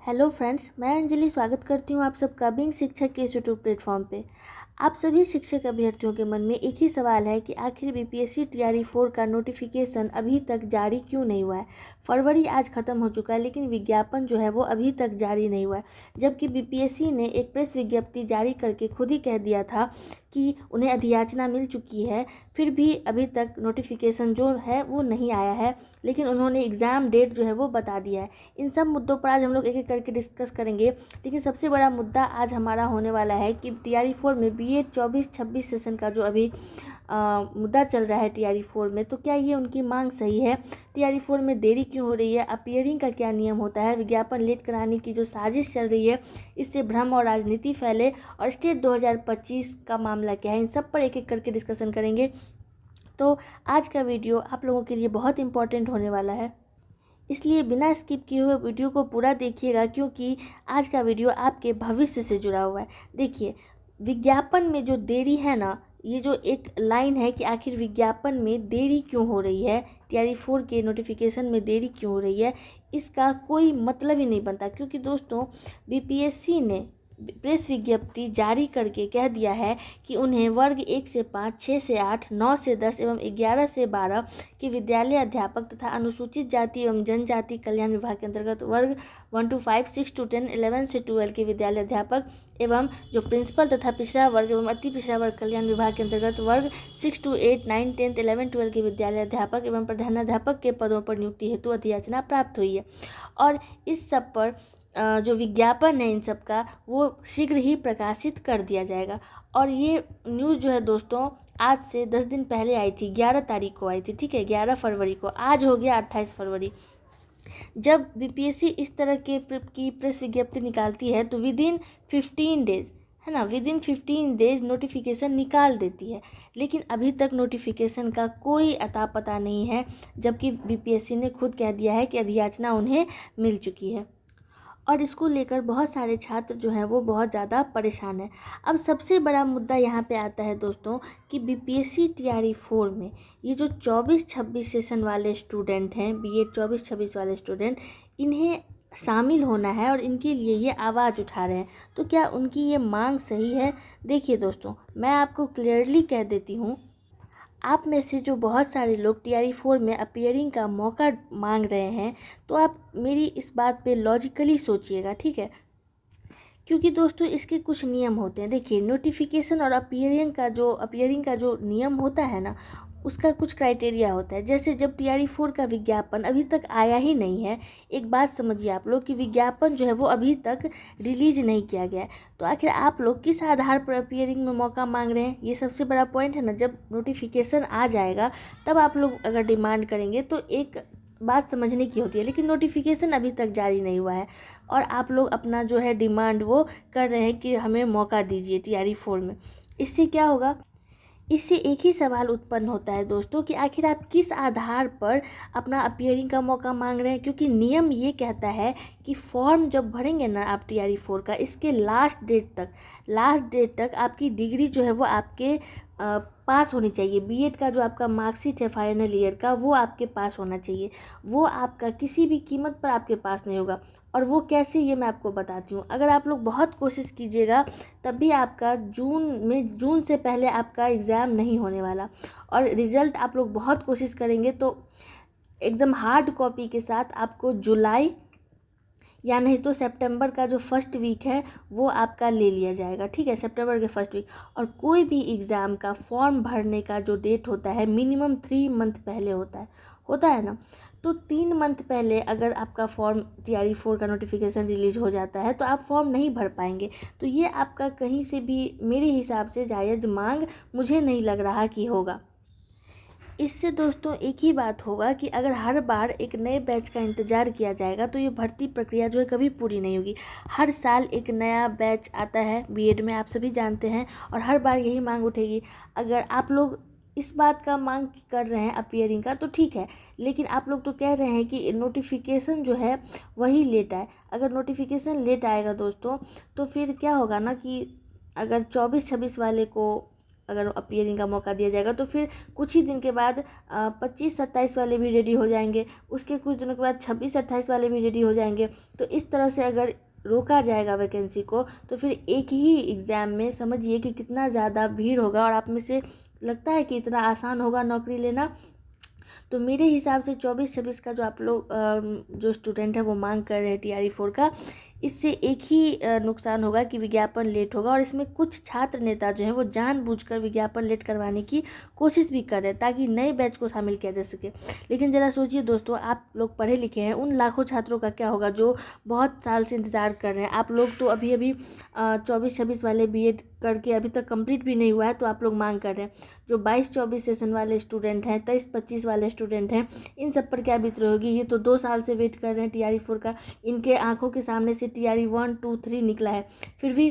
Hello friends, मैं अंजलि स्वागत करती हूँ आप सबका बिंग शिक्षक के इस यूट्यूब प्लेटफॉर्म पे। आप सभी शिक्षक अभ्यर्थियों के मन में एक ही सवाल है कि आखिर बीपीएससी टीआरई 4 का नोटिफिकेशन अभी तक जारी क्यों नहीं हुआ है। फरवरी आज ख़त्म हो चुका है लेकिन विज्ञापन जो है वो अभी तक जारी नहीं हुआ है, जबकि बीपीएससी ने एक प्रेस विज्ञप्ति जारी करके खुद ही कह दिया था कि उन्हें अधियाचना मिल चुकी है। फिर भी अभी तक नोटिफिकेशन जो है वो नहीं आया है, लेकिन उन्होंने एग्ज़ाम डेट जो है वो बता दिया है। इन सब मुद्दों पर आज हम लोग एक एक करके डिस्कस करेंगे, लेकिन सबसे बड़ा मुद्दा आज हमारा होने वाला है कि टीआरई 4 में बीएड 24-26 सेशन का जो अभी मुद्दा चल रहा है टीआरई 4 में, तो क्या ये उनकी मांग सही है? टीआरई 4 में देरी क्यों हो रही है? अपीयरिंग का क्या नियम होता है? विज्ञापन लेट कराने की जो साजिश चल रही है, इससे भ्रम और राजनीति फैले, और स्टेट 2025 का मामला क्या है? इन सब पर एक एक करके डिस्कशन करेंगे। तो आज का वीडियो आप लोगों के लिए बहुत इंपॉर्टेंट होने वाला है, इसलिए बिना स्किप किए हुए वीडियो को पूरा देखिएगा, क्योंकि आज का वीडियो आपके भविष्य से जुड़ा हुआ है। देखिए, विज्ञापन में जो देरी है ना, ये जो एक लाइन है कि आखिर विज्ञापन में देरी क्यों हो रही है, टीआरई 4 के नोटिफिकेशन में देरी क्यों हो रही है, इसका कोई मतलब ही नहीं बनता। क्योंकि दोस्तों, बीपीएससी ने प्रेस विज्ञप्ति जारी करके कह दिया है कि उन्हें वर्ग 1 से 5, 6 से 8, 9 से 10 एवं 11 से 12 के विद्यालय अध्यापक तथा अनुसूचित जाति एवं जनजाति कल्याण विभाग के अंतर्गत वर्ग 1 to 5, 6 to 10, 11 से 12 के विद्यालय अध्यापक एवं जो प्रिंसिपल तथा पिछड़ा वर्ग एवं अति पिछड़ा वर्ग कल्याण विभाग के अंतर्गत वर्ग 6 to 8, 9, 10, 11, 12 के विद्यालय अध्यापक एवं प्रधानाध्यापक के पदों पर नियुक्ति हेतु अधियाचना प्राप्त हुई है। और इस सब पर जो विज्ञापन है इन सब का, वो शीघ्र ही प्रकाशित कर दिया जाएगा। और ये न्यूज़ जो है दोस्तों, आज से 10 दिन पहले आई थी, 11 तारीख को आई थी, ठीक है, 11 फरवरी को। आज हो गया 28 फरवरी। जब बीपीएससी इस तरह की प्रेस विज्ञप्ति निकालती है तो विदिन 15 डेज, है ना, विदिन 15 डेज नोटिफिकेशन निकाल देती है। लेकिन अभी तक नोटिफिकेशन का कोई अता पता नहीं है, जबकि बीपीएससी ने खुद कह दिया है कि अधियाचना उन्हें मिल चुकी है। और इसको लेकर बहुत सारे छात्र जो हैं वो बहुत ज़्यादा परेशान हैं। अब सबसे बड़ा मुद्दा यहाँ पे आता है दोस्तों कि बीपीएससी टीआरई 4 में ये जो 24-26 सेशन वाले स्टूडेंट हैं, बीएड 24-26 वाले स्टूडेंट, इन्हें शामिल होना है और इनके लिए ये आवाज़ उठा रहे हैं। तो क्या उनकी ये मांग सही है? देखिए दोस्तों, मैं आपको क्लियरली कह देती हूँ, आप में से जो बहुत सारे लोग टीआरई 4 में अपीयरिंग का मौका मांग रहे हैं, तो आप मेरी इस बात पे लॉजिकली सोचिएगा, ठीक है। क्योंकि दोस्तों, इसके कुछ नियम होते हैं। देखिए, नोटिफिकेशन और अपीयरिंग का जो नियम होता है ना, उसका कुछ क्राइटेरिया होता है। जैसे जब टीआरई 4 का विज्ञापन अभी तक आया ही नहीं है, एक बात समझिए आप लोग कि विज्ञापन जो है वो अभी तक रिलीज नहीं किया गया है, तो आखिर आप लोग किस आधार पर अपीयरिंग में मौका मांग रहे हैं? ये सबसे बड़ा पॉइंट है ना। जब नोटिफिकेशन आ जाएगा तब आप लोग अगर डिमांड करेंगे तो एक बात समझने की होती है, लेकिन नोटिफिकेशन अभी तक जारी नहीं हुआ है और आप लोग अपना जो है डिमांड वो कर रहे हैं कि हमें मौका दीजिए टीआरई 4 में। इससे क्या होगा? इससे एक ही सवाल उत्पन्न होता है दोस्तों कि आखिर आप किस आधार पर अपना अपीयरिंग का मौका मांग रहे हैं। क्योंकि नियम ये कहता है कि फॉर्म जब भरेंगे ना आप टीआरई 4 का, इसके लास्ट डेट तक आपकी डिग्री जो है वो आपके पास होनी चाहिए। बीएड का जो आपका मार्कशीट है फाइनल ईयर का, वो आपके पास होना चाहिए। वो आपका किसी भी कीमत पर आपके पास नहीं होगा। और वो कैसे, ये मैं आपको बताती हूँ। अगर आप लोग बहुत कोशिश कीजिएगा तब भी आपका जून से पहले आपका एग्ज़ाम नहीं होने वाला। और रिज़ल्ट आप लोग बहुत कोशिश करेंगे तो एकदम हार्ड कॉपी के साथ आपको जुलाई या नहीं तो सितंबर का जो फर्स्ट वीक है वो आपका ले लिया जाएगा, ठीक है, सितंबर के फर्स्ट वीक। और कोई भी एग्ज़ाम का फॉर्म भरने का जो डेट होता है मिनिमम 3 मंथ पहले होता है ना। तो 3 मंथ पहले अगर आपका फॉर्म टीआरई 4 का नोटिफिकेशन रिलीज हो जाता है तो आप फॉर्म नहीं भर पाएंगे। तो ये आपका कहीं से भी मेरे हिसाब से जायज़ मांग मुझे नहीं लग रहा कि होगा। इससे दोस्तों एक ही बात होगा कि अगर हर बार एक नए बैच का इंतज़ार किया जाएगा तो ये भर्ती प्रक्रिया जो है कभी पूरी नहीं होगी। हर साल एक नया बैच आता है बीएड में, आप सभी जानते हैं, और हर बार यही मांग उठेगी। अगर आप लोग इस बात का मांग कर रहे हैं अपीयरिंग का तो ठीक है, लेकिन आप लोग तो कह रहे हैं कि नोटिफिकेशन जो है वही लेट आए। अगर नोटिफिकेशन लेट आएगा दोस्तों तो फिर क्या होगा ना कि अगर 24-26 वाले को अगर अपीयरिंग का मौका दिया जाएगा तो फिर कुछ ही दिन के बाद 25-27 वाले भी रेडी हो जाएंगे, उसके कुछ दिनों के बाद 26-28 वाले भी रेडी हो जाएंगे। तो इस तरह से अगर रोका जाएगा वैकेंसी को तो फिर एक ही एग्ज़ाम में समझिए कि कितना ज़्यादा भीड़ होगा। और आप में से लगता है कि इतना आसान होगा नौकरी लेना? तो मेरे हिसाब से 24-26 का जो आप लोग जो स्टूडेंट है वो मांग कर रहे हैं TRE 4 का, इससे एक ही नुकसान होगा कि विज्ञापन लेट होगा। और इसमें कुछ छात्र नेता जो हैं वो जानबूझकर विज्ञापन लेट करवाने की कोशिश भी कर रहे हैं ताकि नए बैच को शामिल किया जा सके। लेकिन ज़रा सोचिए दोस्तों, आप लोग पढ़े लिखे हैं, उन लाखों छात्रों का क्या होगा जो बहुत साल से इंतज़ार कर रहे हैं। आप लोग तो अभी अभी 24-26 वाले BEd करके अभी तक कंप्लीट भी नहीं हुआ है, तो आप लोग मांग कर रहे हैं। जो 22-24 सेशन वाले स्टूडेंट हैं, 23-25 वाले स्टूडेंट हैं, इन सब पर क्या बीत रही होगी। ये तो 2 साल से वेट कर रहे हैं TRE 4 का, इनके आंखों के सामने से TRE 1, 2, 3 निकला है, फिर भी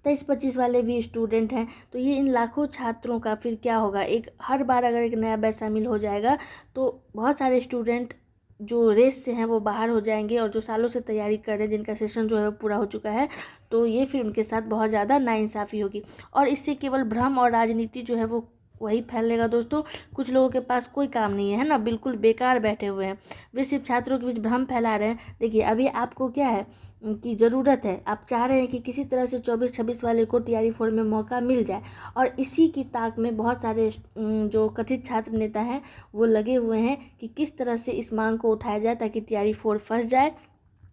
23-25 वाले भी स्टूडेंट हैं। तो ये इन लाखों छात्रों का फिर क्या होगा। एक हर बार अगर एक नया बैच शामिल हो जाएगा तो बहुत सारे स्टूडेंट जो रेस से हैं वो बाहर हो जाएंगे, और जो सालों से तैयारी कर रहे हैं, जिनका सेशन जो है वो पूरा हो चुका है, तो ये फिर उनके साथ बहुत ज़्यादा नाइंसाफ़ी होगी। और इससे केवल भ्रम और राजनीति जो है वो वही फैलेगा दोस्तों। कुछ लोगों के पास कोई काम नहीं है ना, बिल्कुल बेकार बैठे हुए हैं, वे सिर्फ छात्रों के बीच भ्रम फैला रहे हैं। देखिए अभी आपको क्या है की ज़रूरत है, आप चाह रहे हैं कि किसी तरह से 24-26 वाले को TRE 4 में मौका मिल जाए, और इसी की ताक में बहुत सारे जो कथित छात्र नेता हैं वो लगे हुए हैं कि किस तरह से इस मांग को उठाया जाए ताकि TRE 4 फंस जाए।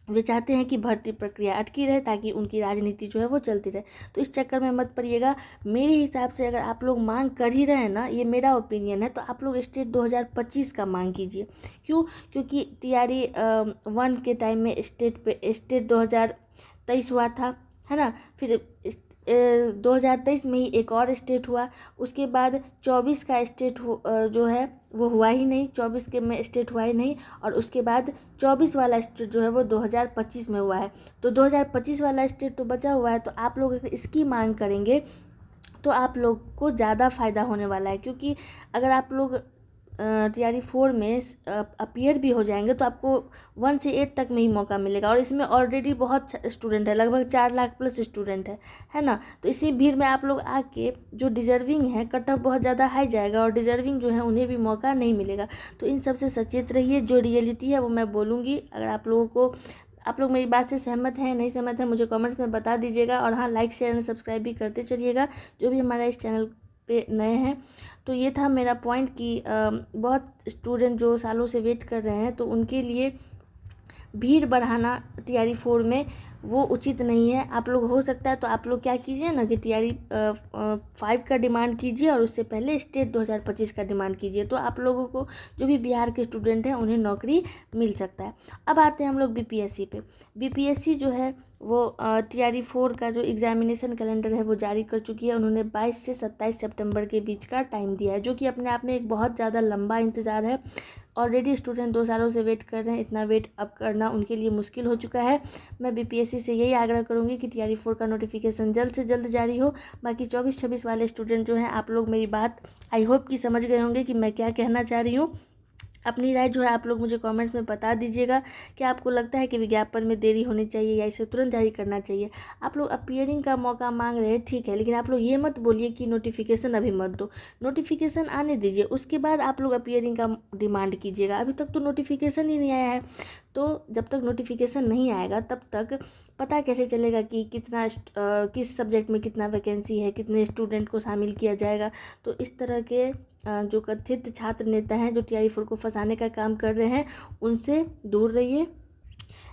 वे चाहते हैं कि भर्ती प्रक्रिया अटकी रहे ताकि उनकी राजनीति जो है वो चलती रहे। तो इस चक्कर में मत पड़िएगा। मेरे हिसाब से अगर आप लोग मांग कर ही रहे हैं ना, ये मेरा ओपिनियन है, तो आप लोग स्टेट 2025 का मांग कीजिए। क्यों? क्योंकि TRE 1 के टाइम में स्टेट 2023 हुआ था, है ना। फिर 2023 में ही एक और स्टेट हुआ, उसके बाद 24 का स्टेट जो है वो हुआ ही नहीं, 24 के में स्टेट हुआ ही नहीं, और उसके बाद 24 वाला स्टेट जो है वो 2025 में हुआ है। तो 2025 वाला स्टेट तो बचा हुआ है। तो आप लोग अगर इसकी मांग करेंगे तो आप लोग को ज़्यादा फ़ायदा होने वाला है, क्योंकि अगर आप लोग TRE 4 में अपीयर भी हो जाएंगे तो आपको 1 से 8 तक में ही मौका मिलेगा, और इसमें ऑलरेडी बहुत स्टूडेंट है, लगभग 4 लाख प्लस स्टूडेंट है ना। तो इसी भीड़ में आप लोग आके जो डिजर्विंग है, कट ऑफ बहुत ज़्यादा हाई जाएगा, और डिजर्विंग जो है उन्हें भी मौका नहीं मिलेगा। तो इन सब से सचेत रहिए। जो रियलिटी है वो मैं बोलूँगी। अगर आप लोग मेरी बात से सहमत हैं, नहीं सहमत हैं, मुझे कमेंट्स में बता दीजिएगा। और हाँ, लाइक शेयर एंड सब्सक्राइब भी करते चलिएगा जो भी हमारा इस चैनल पे नए हैं। तो ये था मेरा पॉइंट कि बहुत स्टूडेंट जो सालों से वेट कर रहे हैं, तो उनके लिए भीड़ बढ़ाना TRE 4 में वो उचित नहीं है। आप लोग हो सकता है तो आप लोग क्या कीजिए ना कि TRE 5 का डिमांड कीजिए, और उससे पहले स्टेट 2025 का डिमांड कीजिए। तो आप लोगों को, जो भी बिहार के स्टूडेंट हैं, उन्हें नौकरी मिल सकता है। अब आते हैं हम लोग BPSC पे। BPSC जो है वो TRE 4 का जो एग्जामिनेशन कैलेंडर है वो जारी कर चुकी है। उन्होंने 22 से 27 सितंबर के बीच का टाइम दिया है, जो कि अपने आप में एक बहुत ज़्यादा लंबा इंतज़ार है। ऑलरेडी स्टूडेंट 2 सालों से वेट कर रहे हैं, इतना वेट अब करना उनके लिए मुश्किल हो चुका है। मैं BPSC से यही आग्रह करूंगी कि TRE 4 का नोटिफिकेशन जल्द से जल्द जारी हो। बाकी 24-26 वाले स्टूडेंट जो हैं, आप लोग मेरी बात आई होप कि समझ गए होंगे कि मैं क्या कहना चाह रही हूँ। अपनी राय जो है आप लोग मुझे कमेंट्स में बता दीजिएगा कि आपको लगता है कि विज्ञापन में देरी होनी चाहिए या इसे तुरंत जारी करना चाहिए। आप लोग अपीयरिंग का मौका मांग रहे हैं, ठीक है, लेकिन आप लोग ये मत बोलिए कि नोटिफिकेशन अभी मत दो। नोटिफिकेशन आने दीजिए, उसके बाद आप लोग अपीयरिंग का डिमांड कीजिएगा। अभी तक तो नोटिफिकेशन ही नहीं आया है। तो जब तक नोटिफिकेशन नहीं आएगा तब तक पता कैसे चलेगा कि किस सब्जेक्ट में कितना वैकेंसी है, कितने स्टूडेंट को शामिल किया जाएगा। तो इस तरह के जो कथित छात्र नेता हैं जो TRE 4 को फंसाने का काम कर रहे हैं, उनसे दूर रहिए।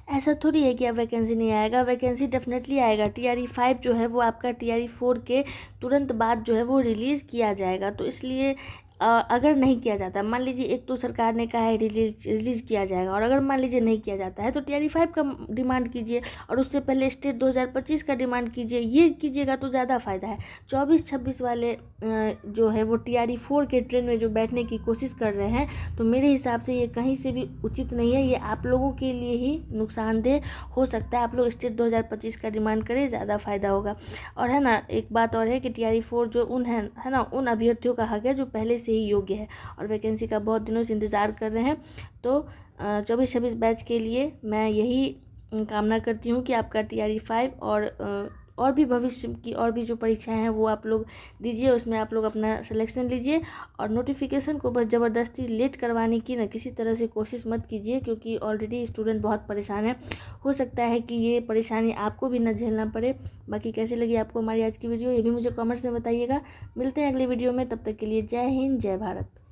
ऐसा थोड़ी है कि अब वैकेंसी नहीं आएगा, वैकेंसी डेफिनेटली आएगा। TRE 5 जो है वो आपका TRE 4 के तुरंत बाद जो है वो रिलीज़ किया जाएगा। तो इसलिए अगर नहीं किया जाता, मान लीजिए एक तो सरकार ने कहा है रिलीज़ किया जाएगा, और अगर मान लीजिए नहीं किया जाता है तो TRE 5 का डिमांड कीजिए, और उससे पहले स्टेट 2025 का डिमांड कीजिए। ये कीजिएगा तो ज़्यादा फ़ायदा है। 24-26 वाले जो है वो TRE 4 के ट्रेन में जो बैठने की कोशिश कर रहे हैं, तो मेरे हिसाब से ये कहीं से भी उचित नहीं है। ये आप लोगों के लिए ही नुकसानदेह हो सकता है। आप लोग स्टेट 2025 का डिमांड करें, ज़्यादा फ़ायदा होगा। और है ना, एक बात और है कि TRE 4 जो है ना, उन अभ्यर्थियों का हक है जो पहले से ही योग्य है और वैकेंसी का बहुत दिनों से इंतज़ार कर रहे हैं। तो 24-26 बैच के लिए मैं यही कामना करती हूँ कि आपका TRE 5 और और भी भविष्य की और भी जो परीक्षाएं हैं वो आप लोग दीजिए, उसमें आप लोग अपना सिलेक्शन लीजिए। और नोटिफिकेशन को बस ज़बरदस्ती लेट करवाने की ना किसी तरह से कोशिश मत कीजिए, क्योंकि ऑलरेडी स्टूडेंट बहुत परेशान है। हो सकता है कि ये परेशानी आपको भी ना झेलना पड़े। बाकी कैसी लगी आपको हमारी आज की वीडियो, ये भी मुझे कमेंट्स में बताइएगा। मिलते हैं अगली वीडियो में, तब तक के लिए जय हिंद, जय भारत।